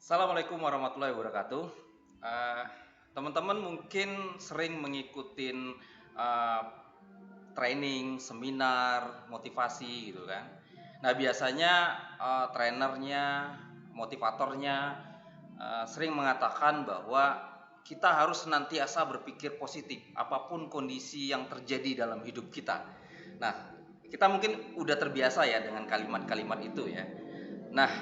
Assalamualaikum warahmatullahi wabarakatuh. Eh, Teman-teman mungkin sering mengikuti eh, training, seminar, motivasi gitu kan. Nah biasanya trainernya, motivatornya sering mengatakan bahwa kita harus senantiasa berpikir positif apapun kondisi yang terjadi dalam hidup kita. Nah, kita mungkin udah terbiasa ya dengan kalimat-kalimat itu ya. Nah,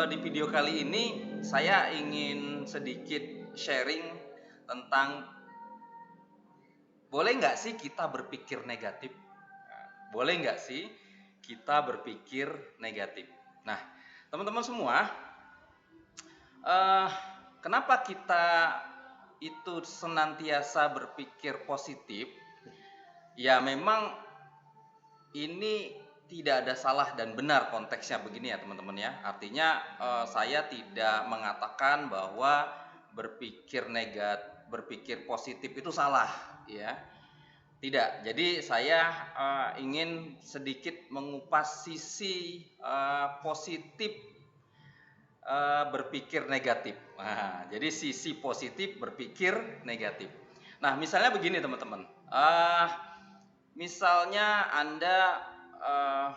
di video kali ini saya ingin sedikit sharing tentang boleh nggak sih kita berpikir negatif? Boleh nggak sih kita berpikir negatif? Nah, teman-teman semua, eh, kenapa kita itu senantiasa berpikir positif? Ya memang ini tidak ada salah dan benar konteksnya begini ya teman-teman ya. Artinya saya tidak mengatakan bahwa berpikir positif itu salah ya. Tidak. Jadi saya ingin sedikit mengupas sisi positif berpikir negatif. Nah, jadi sisi positif berpikir negatif. Nah, misalnya begini teman-teman. Misalnya Anda uh,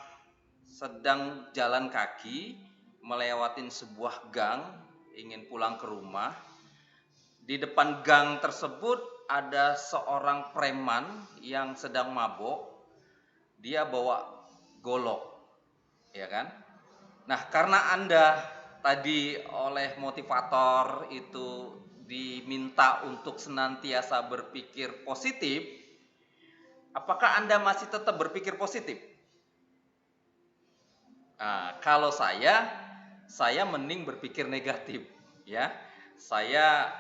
sedang jalan kaki melewatin sebuah gang, ingin pulang ke rumah. Di depan gang tersebut ada seorang preman yang sedang mabok. Dia bawa golok, ya kan? Nah, karena Anda tadi oleh motivator itu diminta untuk senantiasa berpikir positif, apakah Anda masih tetap berpikir positif? Nah, kalau saya mending berpikir negatif, ya. Saya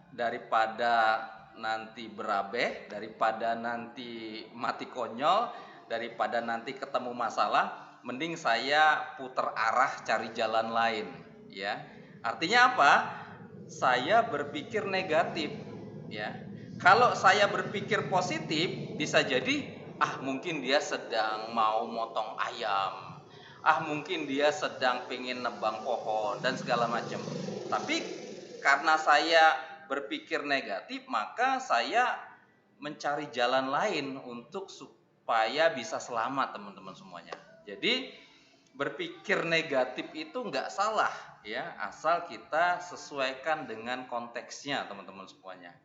daripada nanti berabe, daripada nanti mati konyol, daripada nanti ketemu masalah, mending saya putar arah cari jalan lain, ya. Artinya apa? Saya berpikir negatif, ya. Kalau saya berpikir positif, bisa jadi mungkin dia sedang mau motong ayam, mungkin dia sedang pengen nebang pohon dan segala macam. Tapi karena saya berpikir negatif, maka saya mencari jalan lain untuk supaya bisa selamat teman-teman semuanya. Jadi berpikir negatif itu nggak salah ya, asal kita sesuaikan dengan konteksnya teman-teman semuanya.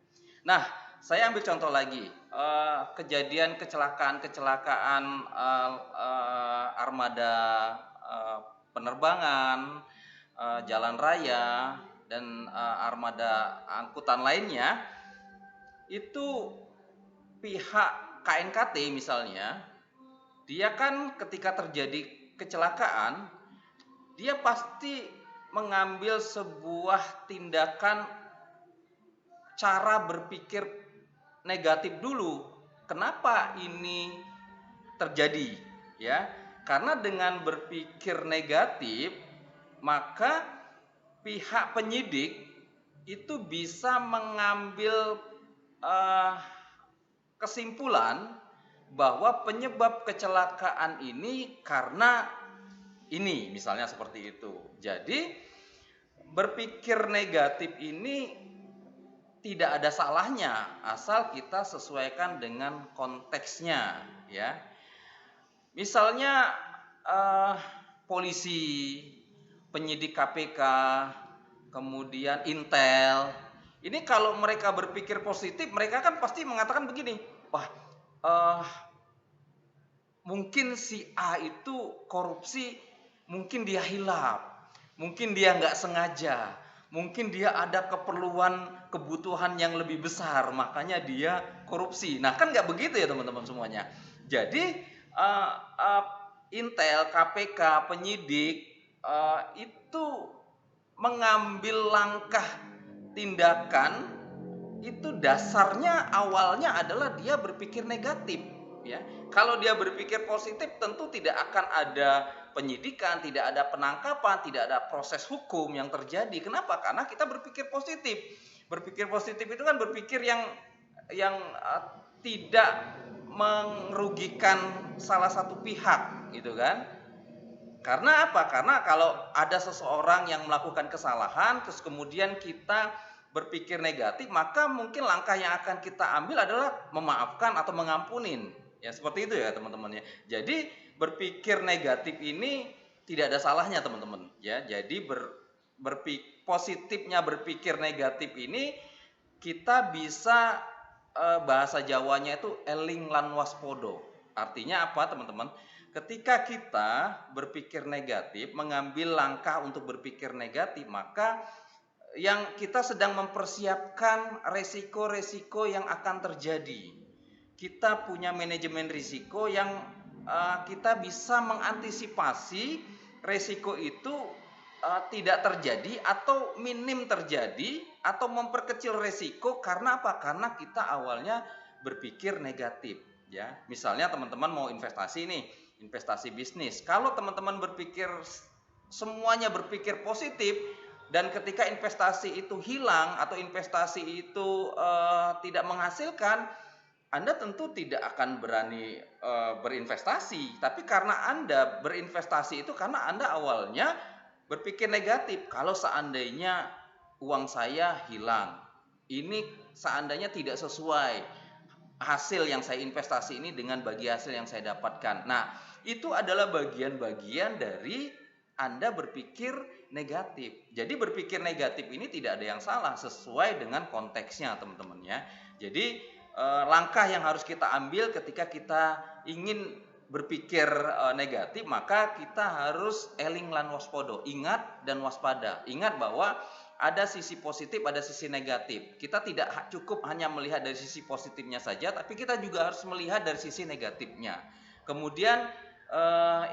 Nah, saya ambil contoh lagi, kejadian kecelakaan armada penerbangan, jalan raya, dan armada angkutan lainnya, itu pihak KNKT misalnya, dia kan ketika terjadi kecelakaan, dia pasti mengambil sebuah tindakan cara berpikir negatif dulu. Kenapa ini terjadi? Ya, karena dengan berpikir negatif, maka pihak penyidik itu bisa mengambil kesimpulan bahwa penyebab kecelakaan ini karena ini, misalnya seperti itu. Jadi berpikir negatif ini tidak ada salahnya asal kita sesuaikan dengan konteksnya, ya. Misalnya polisi, penyidik KPK, kemudian Intel. Ini kalau mereka berpikir positif, mereka kan pasti mengatakan begini, wah, mungkin si A itu korupsi, mungkin dia hilap, mungkin dia nggak sengaja, mungkin dia ada keperluan kebutuhan yang lebih besar, makanya dia korupsi. Nah kan nggak begitu ya teman-teman semuanya. Jadi Intel, KPK, penyidik itu mengambil langkah tindakan itu dasarnya awalnya adalah dia berpikir negatif, ya. Kalau dia berpikir positif tentu tidak akan ada penyidikan, tidak ada penangkapan, tidak ada proses hukum yang terjadi. Kenapa? Karena kita berpikir positif. Berpikir positif itu kan berpikir yang tidak merugikan salah satu pihak, gitu kan. Karena apa? Karena kalau ada seseorang yang melakukan kesalahan, terus kemudian kita berpikir negatif, maka mungkin langkah yang akan kita ambil adalah memaafkan atau mengampunin. Ya, seperti itu ya teman-teman ya. Jadi berpikir negatif ini tidak ada salahnya teman-teman. Ya, jadi positifnya berpikir negatif ini kita bisa bahasa Jawanya itu eling lan waspodo. Artinya apa teman-teman? Ketika kita berpikir negatif, mengambil langkah untuk berpikir negatif, maka yang kita sedang mempersiapkan resiko-resiko yang akan terjadi. Kita punya manajemen risiko yang kita bisa mengantisipasi resiko itu tidak terjadi atau minim terjadi atau memperkecil resiko. Karena apa? Karena kita awalnya berpikir negatif. Ya, misalnya teman-teman mau investasi nih, investasi bisnis. Kalau teman-teman berpikir semuanya berpikir positif dan ketika investasi itu hilang atau investasi itu tidak menghasilkan, Anda tentu tidak akan berani berinvestasi. Tapi karena Anda berinvestasi itu karena Anda awalnya berpikir negatif. Kalau seandainya uang saya hilang, ini seandainya tidak sesuai hasil yang saya investasi ini dengan bagi hasil yang saya dapatkan. Nah, itu adalah bagian-bagian dari Anda berpikir negatif. Jadi berpikir negatif ini tidak ada yang salah, sesuai dengan konteksnya teman-teman ya. Jadi langkah yang harus kita ambil ketika kita ingin berpikir negatif, maka kita harus eling lan waspodo, ingat dan waspada. Ingat bahwa ada sisi positif, ada sisi negatif. Kita tidak cukup hanya melihat dari sisi positifnya saja, tapi kita juga harus melihat dari sisi negatifnya. Kemudian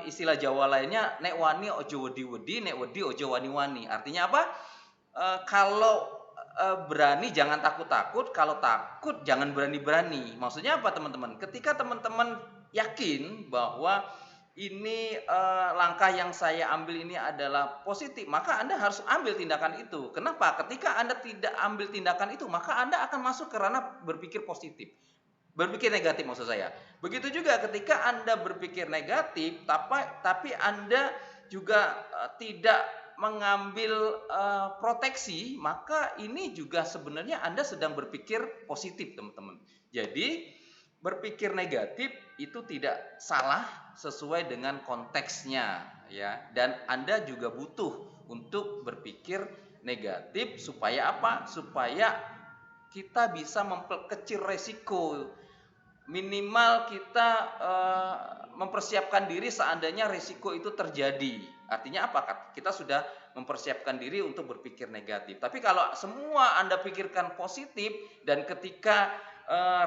istilah Jawa lainnya, nek wani ojo wedi-wedi, nek wedi ojo wani-wani. Artinya apa? Kalau berani jangan takut-takut, kalau takut jangan berani-berani. Maksudnya apa teman-teman? Ketika teman-teman yakin bahwa ini langkah yang saya ambil ini adalah positif, maka Anda harus ambil tindakan itu. Kenapa? Ketika Anda tidak ambil tindakan itu, maka Anda akan masuk ke ranah berpikir positif. Berpikir negatif maksud saya. Begitu juga ketika Anda berpikir negatif, tapi Anda juga tidak mengambil proteksi, maka ini juga sebenarnya Anda sedang berpikir positif, teman-teman. Jadi berpikir negatif itu tidak salah sesuai dengan konteksnya ya, dan Anda juga butuh untuk berpikir negatif supaya apa? Supaya kita bisa memperkecil resiko. Minimal kita mempersiapkan diri seandainya resiko itu terjadi. Artinya apa? Kita sudah mempersiapkan diri untuk berpikir negatif. Tapi kalau semua Anda pikirkan positif dan ketika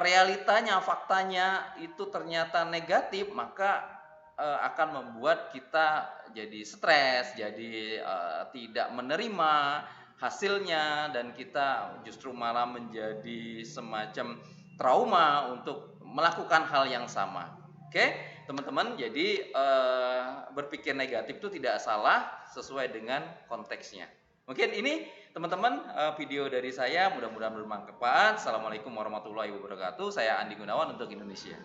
realitanya, faktanya itu ternyata negatif, maka akan membuat kita jadi stres, jadi tidak menerima hasilnya, dan kita justru malah menjadi semacam trauma untuk melakukan hal yang sama. Oke, teman-teman, jadi berpikir negatif itu tidak salah sesuai dengan konteksnya. Mungkin ini teman-teman video dari saya, mudah-mudahan bermanfaat. Assalamualaikum warahmatullahi wabarakatuh. Saya Andi Gunawan untuk Indonesia.